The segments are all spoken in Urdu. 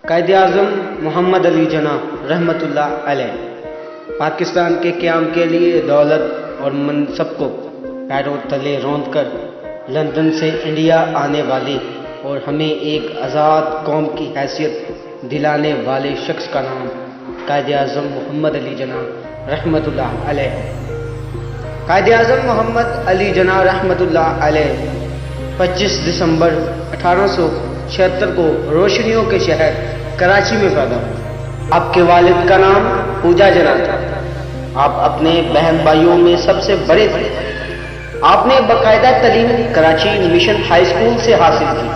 قائد اعظم محمد علی جناح رحمۃ اللہ علیہ پاکستان کے قیام کے لیے دولت اور منصب کو پیروں تلے روند کر لندن سے انڈیا آنے والے اور ہمیں ایک آزاد قوم کی حیثیت دلانے والے شخص کا نام قائد اعظم محمد علی جناح رحمۃ اللہ علیہ ہے۔ قائد اعظم محمد علی جناح رحمۃ اللہ علیہ 25 دسمبر 1876 کو روشنیوں کے شہر کراچی میں پیدا ہوئے۔ آپ کے والد کا نام پوجا جناح تھا۔ آپ اپنے بہن بھائیوں میں سب سے بڑے تھے۔ آپ نے باقاعدہ تعلیم کراچی مشن ہائی اسکول سے حاصل کی۔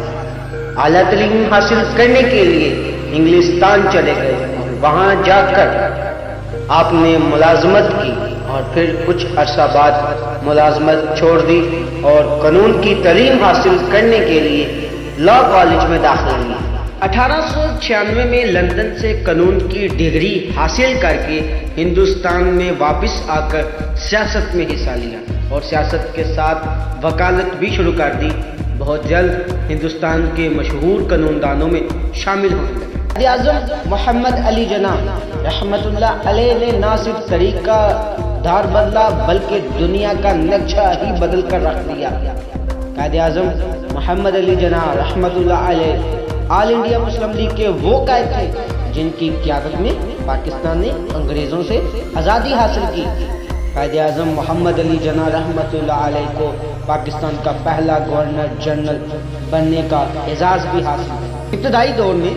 اعلیٰ تعلیم حاصل کرنے کے لیے انگلستان چلے گئے اور وہاں جا کر آپ نے ملازمت کی اور پھر کچھ عرصہ بعد ملازمت چھوڑ دی اور قانون کی تعلیم حاصل کرنے کے لیے لاء کالج میں داخلہ لیا۔ 1896 میں لندن سے قانون کی ڈگری حاصل کر کے ہندوستان میں واپس آ کر سیاست میں حصہ لیا اور سیاست کے ساتھ وکالت بھی شروع کر دی۔ بہت جلد ہندوستان کے مشہور قانون دانوں میں شامل ہونے لگے۔ قائد اعظم محمد علی جناح رحمۃ اللہ علیہ نے نہ صرف طریقہ دار بدلا بلکہ دنیا کا نقشہ ہی بدل کر رکھ دیا۔ قائد اعظم محمد علی جناح رحمۃ اللہ علیہ آل انڈیا مسلم لیگ کے وہ قائد تھے جن کی قیادت میں پاکستان نے انگریزوں سے آزادی حاصل کی۔ قائد اعظم محمد علی جناح رحمۃ اللہ علیہ کو پاکستان کا پہلا گورنر جنرل بننے کا اعزاز بھی حاصل ہے۔ ابتدائی دور میں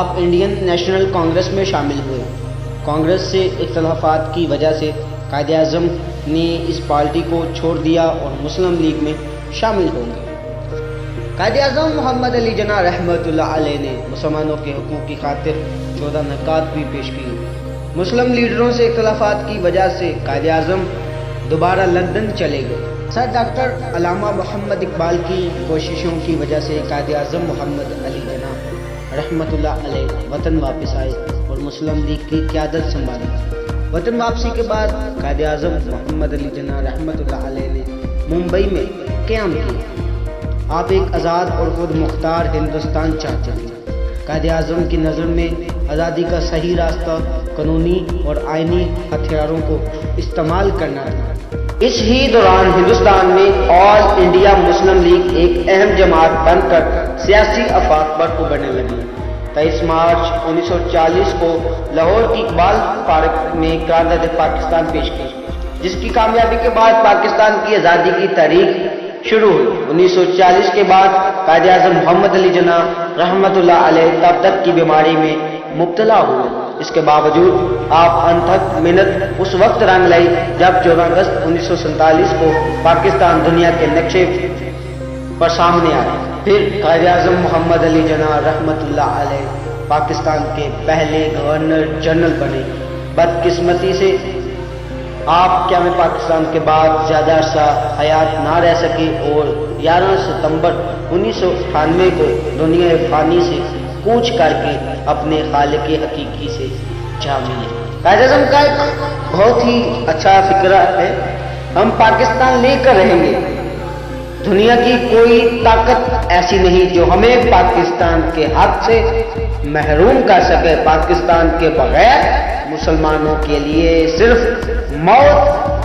آپ انڈین نیشنل کانگریس میں شامل ہوئے۔ کانگریس سے اختلافات کی وجہ سے قائد اعظم نے اس پارٹی کو چھوڑ دیا اور مسلم لیگ میں شامل ہو گئے۔ قائد اعظم محمد علی جناح رحمۃ اللہ علیہ نے مسلمانوں کے حقوق کی خاطر 14 نکات بھی پیش کی۔ مسلم لیڈروں سے اختلافات کی وجہ سے قائد اعظم دوبارہ لندن چلے گئے۔ سر ڈاکٹر علامہ محمد اقبال کی کوششوں کی وجہ سے قائد اعظم محمد علی جناح رحمۃ اللہ علیہ وطن واپس آئے اور مسلم لیگ کی قیادت سنبھالی۔ وطن واپسی کے بعد قائد اعظم محمد علی جناح رحمۃ اللہ علیہ نے ممبئی میں قیام کیا۔ آپ ایک آزاد اور خود مختار ہندوستان چاہتے تھے۔ قائد اعظم کی نظر میں آزادی کا صحیح راستہ قانونی اور آئینی ہتھیاروں کو استعمال کرنا تھا۔ اس ہی دوران ہندوستان میں آل انڈیا مسلم لیگ ایک اہم جماعت بن کر سیاسی آفاق پر ابھرنے لگی۔ 23 مارچ 1940 کو لاہور کی اقبال پارک میں قرارداد پاکستان پیش کی، جس کی کامیابی کے بعد پاکستان کی آزادی کی تاریخ شروع ہوئی۔ 1940 کے بعد قائد اعظم محمد علی جناح رحمۃ اللہ علیہ تب تک کی بیماری میں مبتلا ہوئے۔ اس کے باوجود آپ انتھک محنت اس وقت رنگ لائی جب 14 اگست 1947 کو پاکستان دنیا کے نقشے پر سامنے آیا۔ پھر قائد اعظم محمد علی جناح رحمۃ اللہ علیہ پاکستان کے پہلے گورنر جنرل بنے۔ بدقسمتی سے آپ قیام پاکستان کے بعد زیادہ عرصہ حیات نہ رہ سکے اور 11 ستمبر 1998 کو دنیا فانی سے کوچ کر کے اپنے خالق حقیقی سے جا ملے۔ قائد اعظم کا ایک بہت ہی اچھا فکرہ ہے، ہم پاکستان لے کر رہیں گے۔ دنیا کی کوئی طاقت ایسی نہیں جو ہمیں پاکستان کے حق سے محروم کر سکے۔ پاکستان کے بغیر مسلمانوں کے لیے صرف موت